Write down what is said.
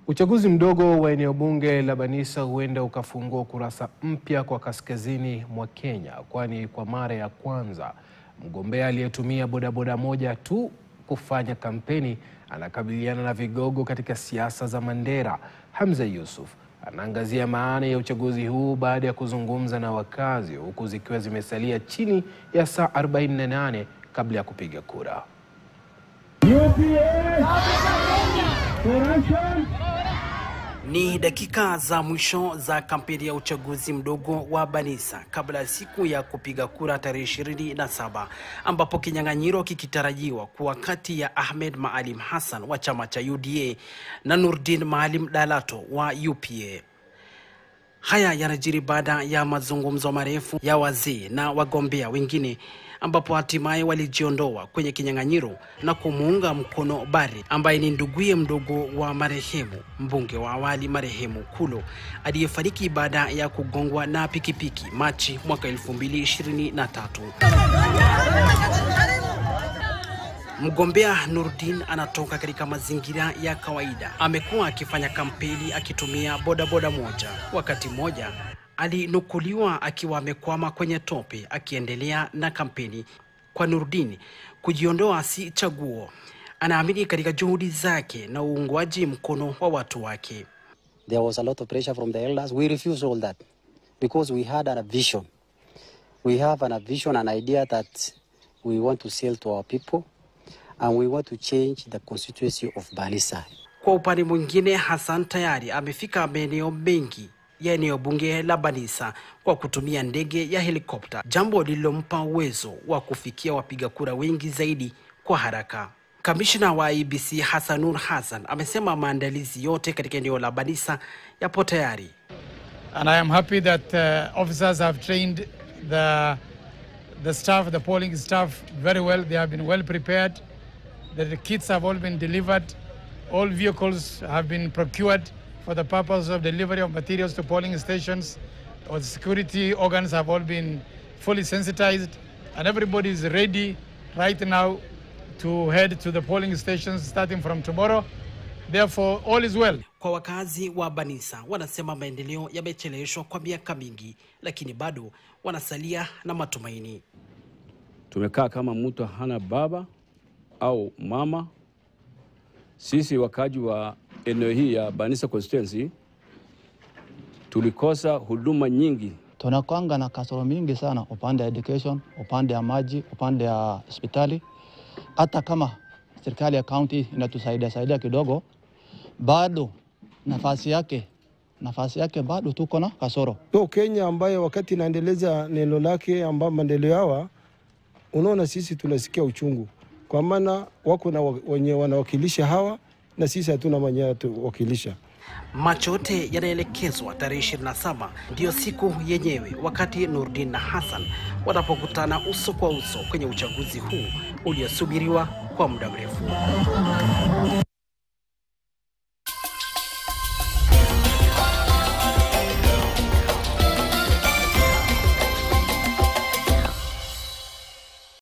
Uchaguzi mdogo wa eneo bunge la Banisa huenda ukafungua ukurasa mpya kwa kaskazini mwa Kenya, kwani kwa mara ya kwanza mgombea aliyetumia bodaboda moja tu kufanya kampeni anakabiliana na vigogo katika siasa za Mandera. Hamza Yusuf anaangazia maana ya uchaguzi huu baada ya kuzungumza na wakazi, huku zikiwa zimesalia chini ya saa 48 kabla ya kupiga kura. Ni dakika za mwisho za kampeni ya uchaguzi mdogo wa Banisa kabla ya siku ya kupiga kura tarehe 27, ambapo kinyang'anyiro kikitarajiwa kuwa kati ya Ahmed Maalim Hassan wa chama cha UDA na Nurdin Maalim Dalato wa UPA. Haya yanajiri baada ya mazungumzo marefu ya wazee na wagombea wengine, ambapo hatimaye walijiondoa kwenye kinyang'anyiro na kumuunga mkono Bari, ambaye ni nduguye mdogo wa marehemu mbunge wa awali marehemu Kulo, aliyefariki baada ya kugongwa na pikipiki Machi mwaka 2023. Mgombea Nurdin anatoka katika mazingira ya kawaida. Amekuwa akifanya kampeni akitumia bodaboda moja. Wakati mmoja alinukuliwa akiwa amekwama kwenye tope akiendelea na kampeni. Kwa Nurdin, kujiondoa si chaguo. Anaamini katika juhudi zake na uungwaji mkono wa watu wake. There was a lot of pressure from the elders. We refused all that because we had a vision. We have a vision, an idea that we want to sell to our people, and we want to change the constituency of Banisa. Kwa upande mwingine, Hassan tayari amefika maeneo mengi ya eneo bunge la Banisa kwa kutumia ndege ya helikopta, jambo lililompa uwezo wa kufikia wapiga kura wengi zaidi kwa haraka. Kamishna wa IEBC Hassanur Hassan amesema maandalizi yote katika eneo la Banisa yapo tayari. And I am happy that officers have trained the staff, the polling staff very well. They have been well prepared. The kits have all been delivered. All vehicles have been procured for the purpose of delivery of materials to polling stations. All security organs have all been fully sensitized, and everybody is ready right now to head to the polling stations starting from tomorrow. Therefore, all is well. Kwa wakazi wa Banisa, wanasema maendeleo yamecheleweshwa kwa miaka mingi, lakini bado wanasalia na matumaini. Tumekaa kama mtu hana baba au mama. Sisi wakaji wa eneo hii ya Banisa constituency tulikosa huduma nyingi. Tunakwanga na kasoro mingi sana upande ya education, upande ya maji, upande ya hospitali. Hata kama serikali ya county inatusaidia kidogo, bado nafasi yake bado tuko na kasoro. Kenya ambaye wakati inaendeleza neno lake ambao maendeleo hawa, unaona sisi tunasikia uchungu. Kwa maana wako na wenye wanawakilisha hawa na sisi hatuna mwenye wakilisha. Macho yote yanaelekezwa tarehe 27 ndio siku yenyewe, wakati Nurdin na Hassan watapokutana uso kwa uso kwenye uchaguzi huu uliosubiriwa kwa muda mrefu.